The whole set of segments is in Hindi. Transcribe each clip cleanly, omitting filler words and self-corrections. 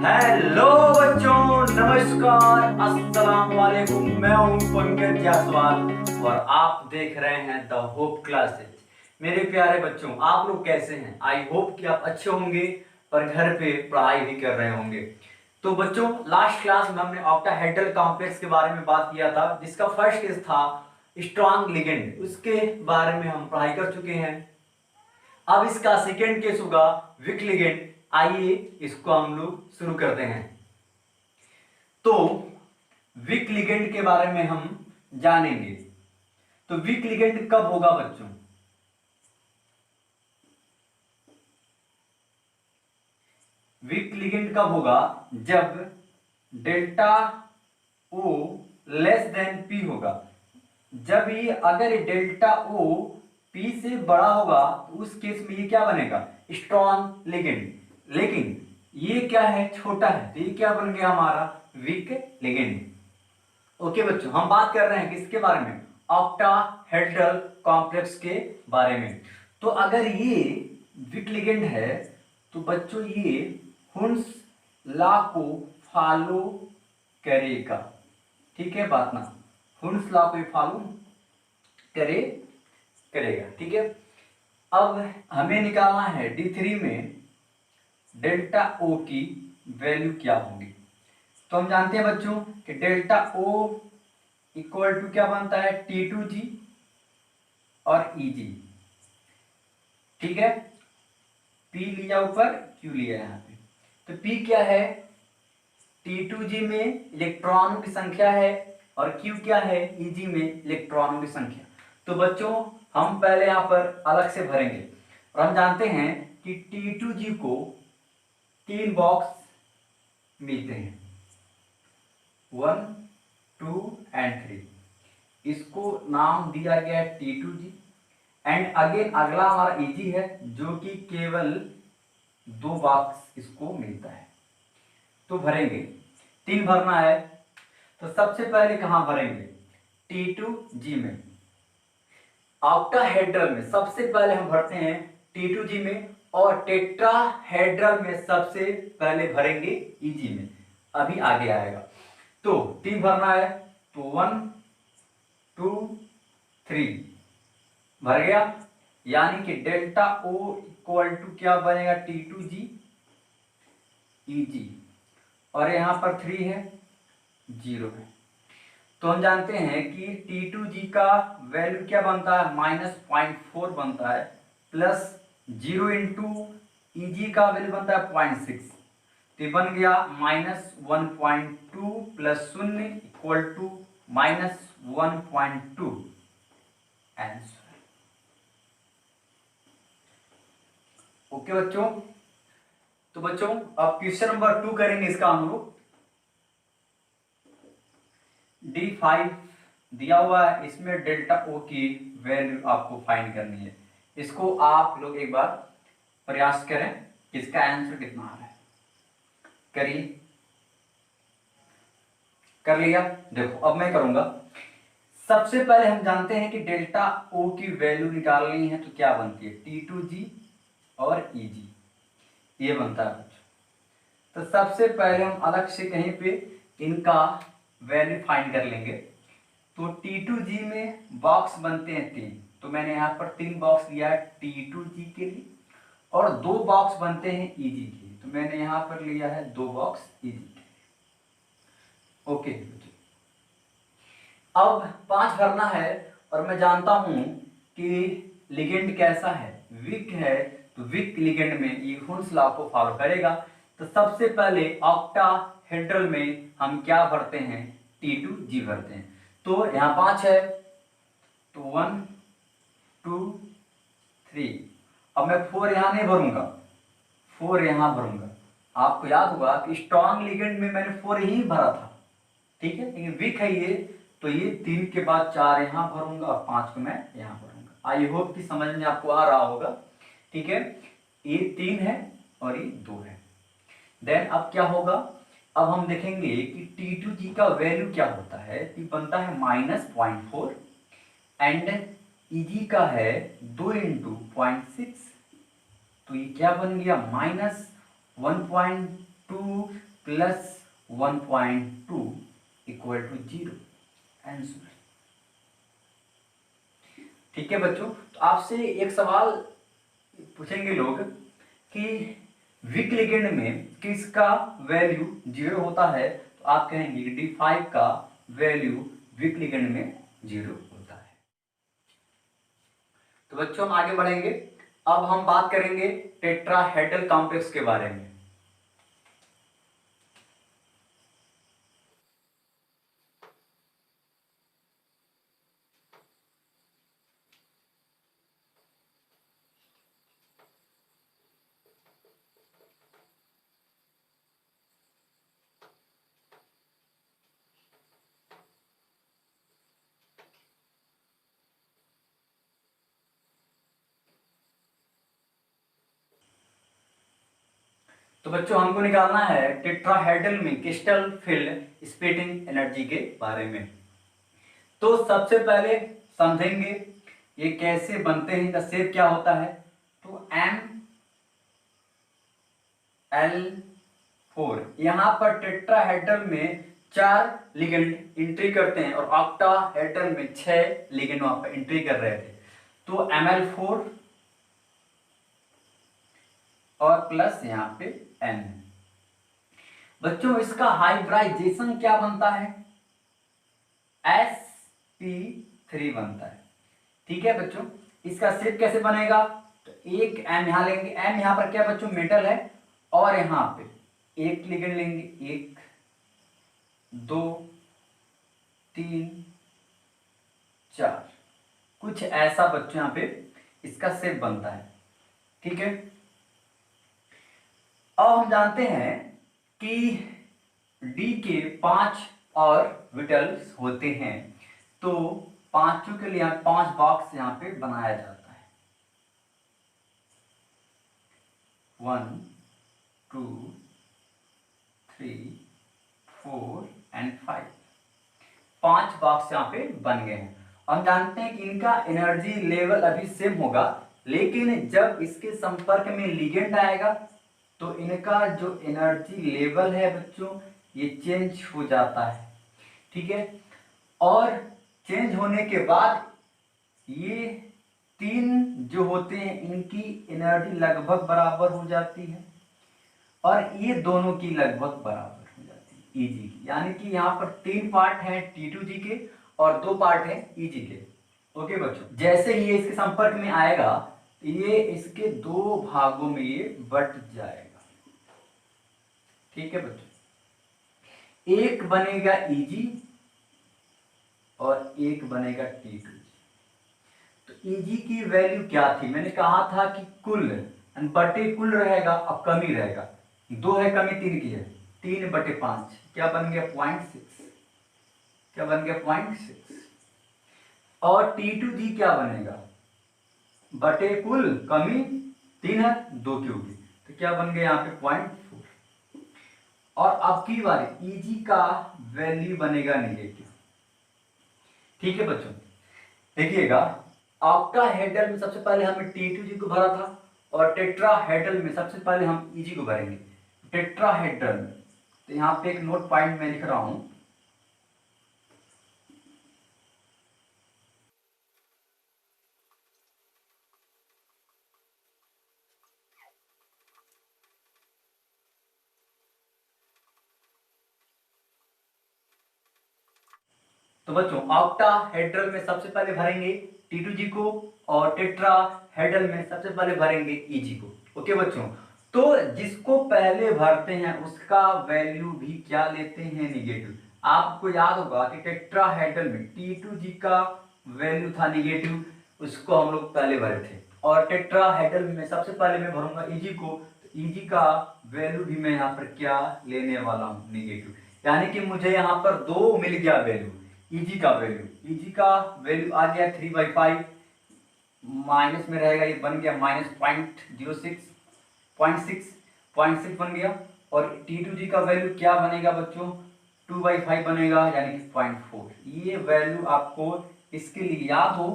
हेलो बच्चों, नमस्कार, अस्सलाम वालेकुम। मैं हूं पंकज जायसवाल और आप देख रहे हैं द होप क्लासेज। मेरे प्यारे बच्चों, आप लोग कैसे हैं? आई होप कि आप अच्छे होंगे और घर पे पढ़ाई भी कर रहे होंगे। तो बच्चों, लास्ट क्लास में हमने ऑक्टाहेड्रल कॉम्प्लेक्स के बारे में बात किया था, जिसका फर्स्ट केस था स्ट्रॉन्ग लिगेंड। उसके बारे में हम पढ़ाई कर चुके हैं। अब इसका सेकेंड केस होगा वीक लिगेंड। आइए इसको हम लोग शुरू करते हैं। तो वीक लिगेंड के बारे में हम जानेंगे। तो वीक लिगेंड कब होगा बच्चों? वीक लिगेंड कब होगा? जब डेल्टा ओ लेस देन पी होगा। जब ये अगर डेल्टा ओ पी से बड़ा होगा तो उस केस में ये क्या बनेगा? Strong ligand. लेकिन ये क्या है? छोटा है, तो ये क्या बन गया? हमारा वीक लिगेंड। ओके बच्चों, हम बात कर रहे हैं किसके बारे में? ऑक्टाहेड्रल कॉम्प्लेक्स के बारे में। तो अगर ये वीक लिगेंड है तो बच्चों ये हुन्स लॉ को फॉलो करेगा। ठीक है बात ना? हुन्स लॉ को फॉलो करेगा। ठीक है। अब हमें निकालना है D3 में डेल्टा ओ की वैल्यू क्या होगी। तो हम जानते हैं बच्चों कि डेल्टा ओ इक्वल टू क्या बनता है? T2G और EG। ठीक है, P लिया ऊपर, Q लिया यहाँ पे। तो P क्या है? T2G में इलेक्ट्रॉनों की संख्या है और Q क्या है? EG में इलेक्ट्रॉनों की संख्या। तो बच्चों हम पहले यहाँ पर अलग से भरेंगे और हम जानते हैं कि T2G को 3 बॉक्स मिलते हैं, 1, 2 एंड 3। इसको नाम दिया गया है T2G। एंड अगेन अगला हमारा EG है जो कि केवल 2 बॉक्स इसको मिलता है। तो भरेंगे, 3 भरना है। तो सबसे पहले कहां भरेंगे? T2G में। ऑक्टाहेड्रल में सबसे पहले हम भरते हैं T2G में और टेट्राहेड्रल में सबसे पहले भरेंगे EG में। अभी आगे आएगा। तो 3 भरना है, तो 1, 2, 3 भर गया। यानी कि डेल्टा O इक्वल टू क्या बनेगा? T2G EG। और यहां पर 3 है, 0 है। तो हम जानते हैं कि T2G का वैल्यू क्या बनता है? -0.4 बनता है, प्लस 0 इंटू EG का वैल्यू बनता है 0.6। तो बन गया -1.2 plus 0 equal to -1.2 answer. Okay बच्चों। तो बच्चों अब क्वेश्चन नंबर 2 करेंगे इसका हम लोग। D5 दिया हुआ है, इसमें डेल्टा O की वैल्यू आपको फाइंड करनी है। इसको आप लोग एक बार प्रयास करें, इसका आंसर कितना आ रहा है। करिए, कर लिया? देखो अब मैं करूंगा। सबसे पहले हम जानते हैं कि डेल्टा O की वैल्यू निकालनी है तो क्या बनती है? T2G और EG, ये बनता है बच्चों। तो सबसे पहले हम अलग से कहीं पे इनका वैल्यू फाइंड कर लेंगे। तो T2G में बॉक्स बनते हैं 3, तो मैंने यहाँ पर 3 बॉक्स लिया है T2G के लिए, और 2 बॉक्स बनते हैं EG के लिए, तो मैंने यहाँ पर लिया है 2 बॉक्स EG के। ओके, अब 5 भरना है और मैं जानता हूं कि लिगेंड कैसा है? वीक है। तो वीक लिगेंड में ये हुन्स लॉ को फॉलो करेगा। तो सबसे पहले ऑक्टाहेड्रल में हम क्या भरते हैं? T2G भरते हैं। तो यहाँ 5 है, तो 1, 2, 3। अब मैं 4 यहाँ नहीं भरूंगा, 4 यहाँ भरूंगा। आपको याद होगा कि स्ट्रॉन्ग लिगेंड में मैंने 4 ही भरा था। ठीक है, लेकिन वीक है ये, तो ये 3 के बाद 4 यहाँ भरूंगा और 5 को मैं यहाँ भरूंगा। आई होप कि समझ में आपको आ रहा होगा। ठीक है, ये 3 है और ये 2 है। देन अब क्या होगा? अब हम देखेंगे कि T2G का वैल्यू क्या होता है। ये बनता है -0.4 एंड EG का है 2 इंटू 0.6। तो ये क्या बन गया? -1.2 प्लस 1.2 इक्वल टू 0 आंसर। ठीक है बच्चों, तो आपसे एक सवाल पूछेंगे लोग कि वीक लिगेंड में किसका वैल्यू 0 होता है, तो आप कहेंगे कि D5 का वैल्यू वीक लिगेंड में 0 होता है। तो बच्चों हम आगे बढ़ेंगे। अब हम बात करेंगे टेट्राहेड्रल कॉम्प्लेक्स के बारे में। तो बच्चों हमको निकालना है टेट्राहेड्रल में क्रिस्टल फील्ड स्प्लिटिंग एनर्जी के बारे में। तो सबसे पहले समझेंगे ये कैसे बनते हैं, इनका शेप क्या होता है। तो ML4 यहां पर टेट्राहेड्रल में 4 लिगेंड एंट्री करते हैं और ऑक्टाहेड्रल में 6 लिगेंड वहां पर एंट्री कर रहे थे। तो ML4 और प्लस यहाँ पे N। बच्चों इसका हाइब्रिडाइजेशन क्या बनता है, sp3 बनता है। ठीक है बच्चों, इसका शेप कैसे बनेगा, तो एक M यहां लेंगे, M यहां पर क्या बच्चों मेटल है, और यहां पे एक लिगेंड लेंगे, 1 2 3 4, कुछ ऐसा बच्चों यहां पे इसका शेप बनता है। ठीक है, अब हम जानते हैं कि डी के 5 ऑर्बिटल्स होते हैं, तो पांचों के लिए 5 बॉक्स यहां पे बनाया जाता है। 1 2 3 4 एंड 5, 5 बॉक्स यहां पे बन गए हैं। हम जानते हैं कि इनका एनर्जी लेवल अभी सेम होगा, लेकिन जब इसके संपर्क में लिगेंड आएगा तो इनका जो एनर्जी लेवल है बच्चों ये चेंज हो जाता है। ठीक है, और चेंज होने के बाद ये 3 जो होते हैं इनकी एनर्जी लगभग बराबर हो जाती है, और ये दोनों की लगभग बराबर हो जाती है Eg की। यानी कि यहाँ पर 3 पार्ट हैं T2G के और 2 पार्ट हैं Eg के। ओके बच्चों, जैसे ही ये इसके संपर्क में आएगा ये इसके 2 भागों में ये बट जाएगा। ठीक है बच्चों, एक बनेगा Eg और एक बनेगा T2G। तो Eg की वैल्यू क्या थी, मैंने कहा था कि कुल बटे कुल रहेगा, अब कमी रहेगा, 2 है कमी 3 की है, 3/5 क्या बन गया 0.6, क्या बन गया 0.6। और T2G क्या बनेगा, बटे कुल कमी 3 है 2 की होगी, तो क्या बन गया यहाँ पे 0.4। और अब की बार Eg का वैल्यू बनेगा नेगेटिव। ठीक है बच्चों, देखिएगा ऑक्टाहेड्रल में सबसे पहले हमने T2G को भरा था, और टेट्राहेड्रल में सबसे पहले हम Eg को भरेंगे। टेट्राहेड्रल में तो यहाँ पे एक नोट पॉइंट मैं लिख रहा हूं, तो बच्चों ऑक्टाहेड्रल में सबसे पहले भरेंगे T2G को, और टेट्राहेड्रल में सबसे पहले भरेंगे Eg को। ओके बच्चों, तो जिसको पहले भरते हैं उसका वैल्यू भी क्या लेते हैं नेगेटिव। आपको याद होगा कि टेट्राहेड्रल में T2G का वैल्यू था नेगेटिव, उसको हम लोग पहले भरे थे, और टेट्राहेड्रल में सबसे पहले मैं भरूंगा Eg को, तो Eg का वैल्यू भी मैं यहाँ पर क्या लेने वाला हूँ नेगेटिव। यानी कि मुझे यहाँ पर 2 मिल गया वैल्यू Eg का वैल्यू, Eg का वैल्यू आ गया 3/5, माइनस में रहेगा, ये बन गया -0.06, 0.6 बन गया, और T2G का वैल्यू क्या बनेगा बच्चों 2/5 बनेगा, यानी कि 0.4। ये वैल्यू आपको इसके लिए याद हो,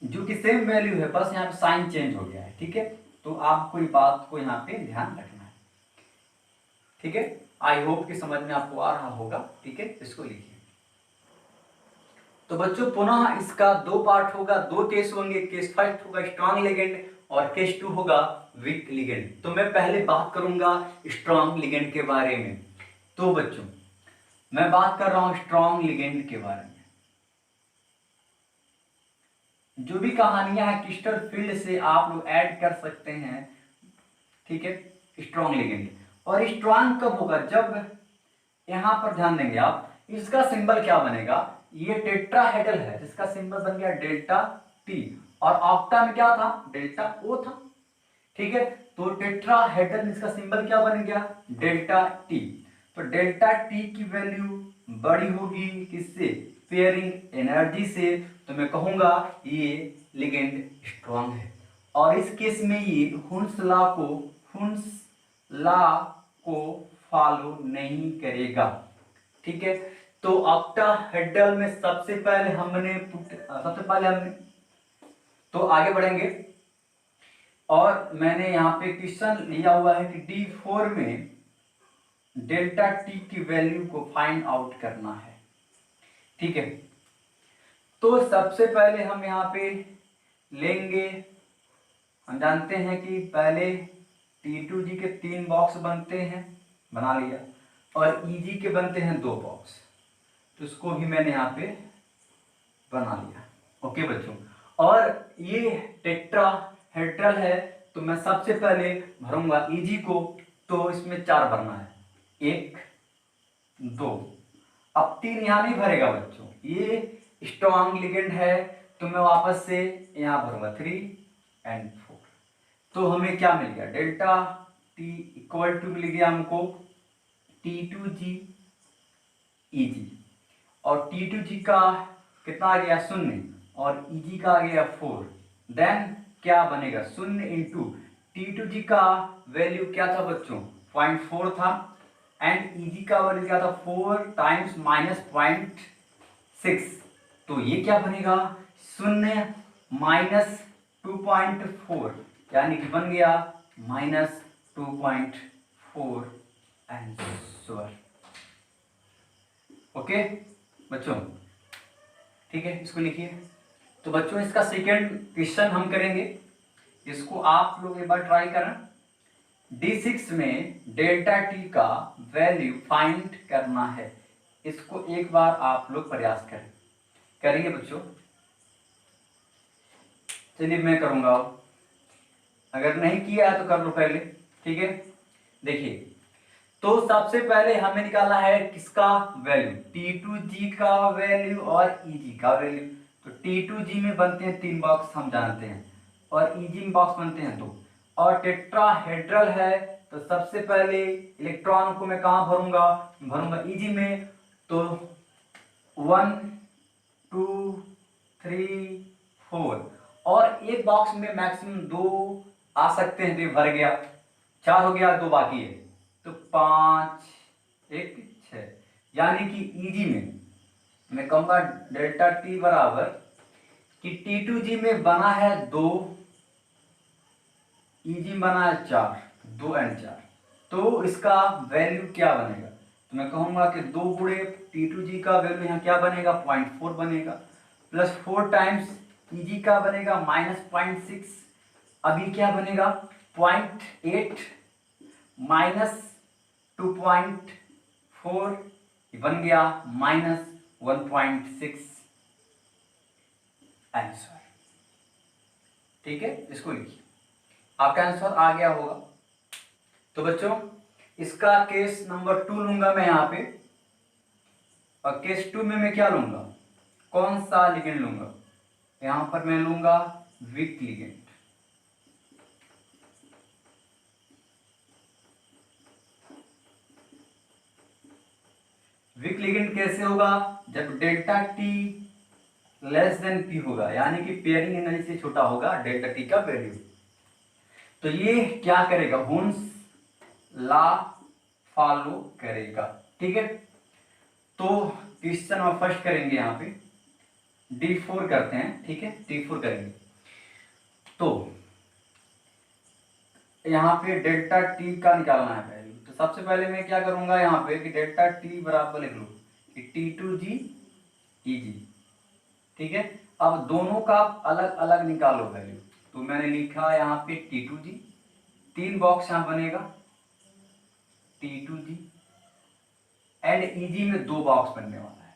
जो कि सेम वैल्यू है, बस यहाँ पे साइन चेंज हो गया है। ठीक है, तो आपको ये बात को यहाँ पे ध्यान रखना है। ठीक है, आई होप कि समझ में आपको आ रहा होगा। ठीक है, इसको लिखिए। तो बच्चों पुनः इसका दो पार्ट होगा, दो केस होंगे। केस फर्स्ट होगा स्ट्रॉन्ग लिगेंड और केस टू होगा वीक लिगेंड। तो मैं पहले बात करूंगा स्ट्रॉन्ग लिगेंड के बारे में। तो बच्चों मैं बात कर रहा हूं स्ट्रॉन्ग लिगेंड के बारे में। जो भी कहानियां हैं क्रिस्टल फील्ड से आप लोग ऐड कर सकते हैं। ठीक है, स्ट्रॉन्ग लिगेंड। और स्ट्रॉन्ग कब होगा? जब यहां पर ध्यान देंगे आप, इसका सिंबल क्या बनेगा? ये टेट्राहेड्रल है जिसका सिंबल बन गया डेल्टा टी, और ऑक्टा में क्या था? डेल्टा ओ था। ठीक है, तो टेट्राहेड्रल इसका सिंबल क्या बन गया? Delta T. तो डेल्टा टी की वैल्यू बड़ी होगी किससे? पेयरिंग एनर्जी से। तो मैं कहूंगा ये लिगेंड स्ट्रॉन्ग है। और इस केस में ये हुन्स लॉ को फॉलो नहीं करेगा। ठीक है, तो ऑक्टाहेड्रल में सबसे पहले हमने तो आगे बढ़ेंगे। और मैंने यहाँ पे क्वेश्चन लिया हुआ है कि D4 में डेल्टा टी की वैल्यू को फाइंड आउट करना है। ठीक है, तो सबसे पहले हम यहाँ पे लेंगे, हम जानते हैं कि पहले T2G के 3 बॉक्स बनते हैं, बना लिया, और EG के बनते हैं 2 बॉक्स। तो इसको भी मैंने यहाँ पे बना लिया। ओके बच्चों, और ये टेट्राहेड्रल है तो मैं सबसे पहले भरूंगा EG को। तो इसमें 4 भरना है, 1 2। अब 3 यहाँ नहीं भरेगा बच्चों, ये स्ट्रॉन्ग लिगेंड है तो मैं वापस से यहाँ भरूंगा 3 और 4। तो हमें क्या मिल गया? डेल्टा टी इक्वल टू मिल गया हमको T2G EG, और T2G का कितना आ गया? 0, और EG का आ गया 4। देन क्या बनेगा? 0 इंटू T2G का वैल्यू क्या था बच्चों? 0.4 था, एंड EG का वैल्यू क्या था? 4 टाइम्स माइनस 0.6। तो ये क्या बनेगा? 0 माइनस 2.4, यानी कि बन गया -2.4 आंसर। ओके बच्चों, ठीक है, इसको लिखिए। तो बच्चों इसका सेकेंड क्वेश्चन हम करेंगे, इसको आप लोग एक बार ट्राई करना। D6 में डेल्टा टी का वैल्यू फाइंड करना है। इसको एक बार आप लोग प्रयास करें, करेंगे बच्चों? चलिए मैं करूंगा, अगर नहीं किया है तो कर लो पहले। ठीक है, देखिए, तो सबसे पहले हमें निकालना है किसका वैल्यू? T2G का वैल्यू और EG का वैल्यू। तो T2G में बनते हैं 3 बॉक्स, हम जानते हैं, और EG में बॉक्स बनते हैं 2। और टेट्राहेड्रल है तो सबसे पहले इलेक्ट्रॉन को मैं कहाँ भरूंगा? भरूंगा EG में। तो 1 2 3 4, और एक बॉक्स में मैक्सिमम 2 आ सकते हैं, तो ये भर गया, 4 हो गया, 2 बाकी है, तो 5 1 6। यानी कि EG में मैं कहूंगा डेल्टा टी बराबर कि T2G में बना है 2, EG बना है 4, 2 और 4। तो इसका वैल्यू क्या बनेगा? तो मैं कहूंगा कि 2 गुणे T2G का वैल्यू यहाँ क्या बनेगा? 0.4 बनेगा, प्लस 4 टाइम्स EG का बनेगा -0.6। अभी क्या बनेगा? 0.8 माइनस 2.4 बन गया -1.6 आंसर। ठीक है, इसको लिखिए, आपका आंसर आ गया होगा। तो बच्चों इसका केस नंबर 2 लूंगा मैं यहाँ पे, और केस 2 में मैं क्या लूंगा? कौन सा लिगेंड लूंगा? यहाँ पर मैं लूंगा वीक लिगेंड। वीक लिगेंड कैसे होगा? जब delta T less than P होगा, यानी कि पेयरिंग एनर्जी से छोटा होगा डेल्टा टी का वैल्यू। तो ये क्या करेगा? हुन्स लॉ फॉलो करेगा। ठीक है, तो क्वेश्चन हम फर्स्ट करेंगे, यहाँ पे D4 करते हैं। ठीक है, D4 करेंगे। तो यहाँ पे डेल्टा टी का निकालना है वैल्यू, तो सबसे पहले मैं क्या करूंगा यहाँ पे कि डेल्टा टी बराबर लिख लूँ कि T2G EG, ठीक है। अब दोनों का अलग अलग निकालो वैल्यू, तो मैंने लिखा यहाँ पे T2G, 3 बॉक्स यहाँ बनेगा T2G एंड EG में 2 बॉक्स बनने वाला है।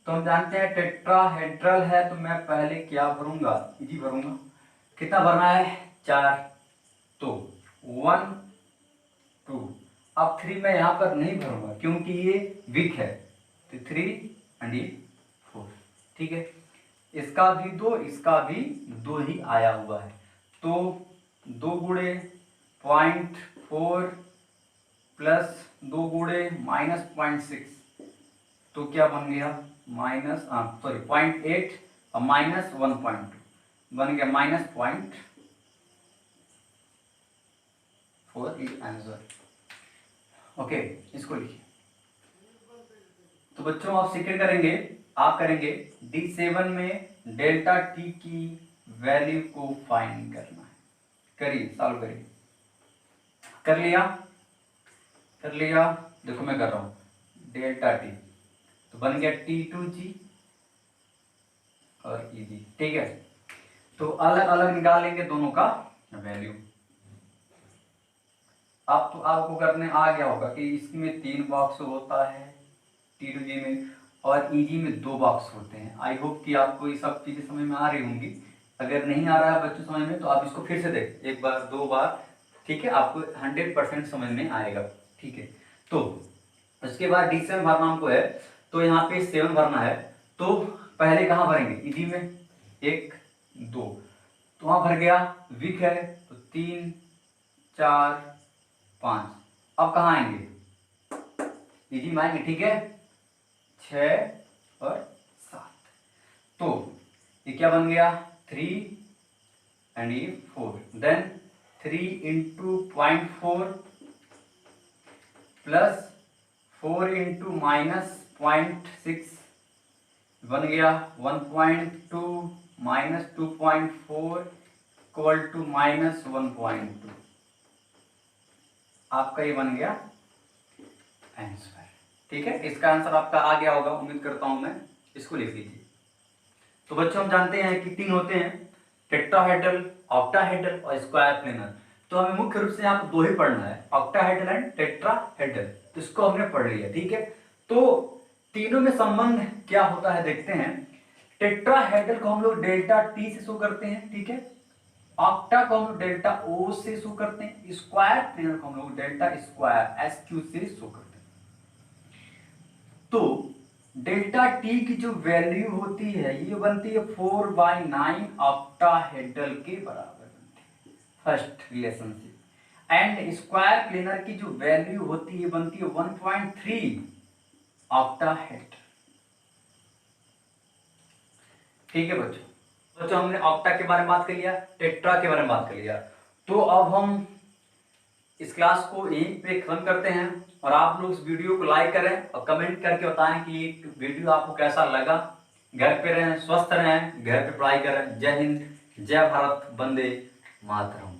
तो हम जानते हैं टेट्राहेड्रल है, तो मैं पहले क्या भरूंगा, EG भरूंगा। कितना भरना है, 4, तो 1 2। अब 3 मैं यहाँ पर नहीं भरूंगा क्योंकि ये वीक है, तो 3 एंड ये 4, ठीक है। इसका भी 2, इसका भी 2 ही आया हुआ है, तो 2 गुणे 0.4 प्लस 2 गुणे -0.6, तो क्या बन गया -0.8 और -1.2 बन गया -0.4 आंसर। ओके, इसको लिखिए। तो बच्चों आप सेकंड करेंगे, आप करेंगे D7 में डेल्टा टी की वैल्यू को फाइंड करना है। करिए, सॉल्व करिए। कर लिया, कर लिया, देखो मैं कर रहा हूं डेल्टा टी, तो बन गया T2G और EG, ठीक है। तो अलग अलग निकाल लेंगे दोनों का वैल्यू। अब तो आपको करने आ गया होगा कि इसमें 3 बॉक्स होता है T2G में और EG में 2 बॉक्स होते हैं। आई होप कि आपको ये सब चीजें समझ में आ रही होंगी। अगर नहीं आ रहा है बच्चों समझ में, तो आप इसको फिर से देख, 1 बार 2 बार, ठीक है, आपको 100% समझ में आएगा, ठीक है। तो उसके बाद D7 भरना हमको है, तो यहाँ पे 7 भरना है। तो पहले कहाँ भरेंगे, EG में 1 2, तो वहां भर गया, वीक है तो 3 4 5। अब कहाँ आएंगे, EG में आएंगे, ठीक है, 6 और 7। तो ये क्या बन गया, 3 एंड ये 4, देन 3 इंटू 0.4 प्लस 4 इंटू -0.6 बन गया 1.2 माइनस 2.4 इक्वल टू -1.2। आपका ये बन गया आंसर, ठीक है। इसका आंसर आपका आ गया होगा, उम्मीद करता हूं मैं। इसको लिख लीजिए। तो बच्चों हम जानते हैं कि 3 होते हैं, टेट्राहेड्रल, ऑक्टाहेड्रल और स्क्वायर प्लेनर। तो हमें मुख्य रूप से यहाँ पर 2 ही पढ़ना है, ऑक्टाहेड्रल एंड टेट्राहेड्रल, इसको हमने पढ़ लिया, ठीक है। तो तीनों में संबंध क्या होता है देखते हैं। टेट्राहेड्रल को हम लोग डेल्टा टी से शो करते हैं, ठीक है। ऑक्टा को हम लोग डेल्टा ओ से शो करते हैं, स्क्वायर प्लेनर को हम लोग डेल्टा स्क्वायर SQ से शो करते हैं। तो डेल्टा टी की जो वैल्यू होती है ये बनती है 4/9 ऑक्टाहेड्रल के बराबर बनती है, first relationship. And square planar की जो वैल्यू होती है बनती है 1.3 ऑक्टाहेड्रल, ठीक है बच्चों। बच्चों हमने ऑक्टा के बारे में बात कर लिया, टेट्रा के बारे में बात कर लिया। तो अब हम इस क्लास को यहीं पे खत्म करते हैं, और आप लोग इस वीडियो को लाइक करें और कमेंट करके बताएं कि ये वीडियो आपको कैसा लगा। घर पे रहें, स्वस्थ रहें, घर पे पढ़ाई करें। जय हिंद, जय भारत, वंदे मातरम।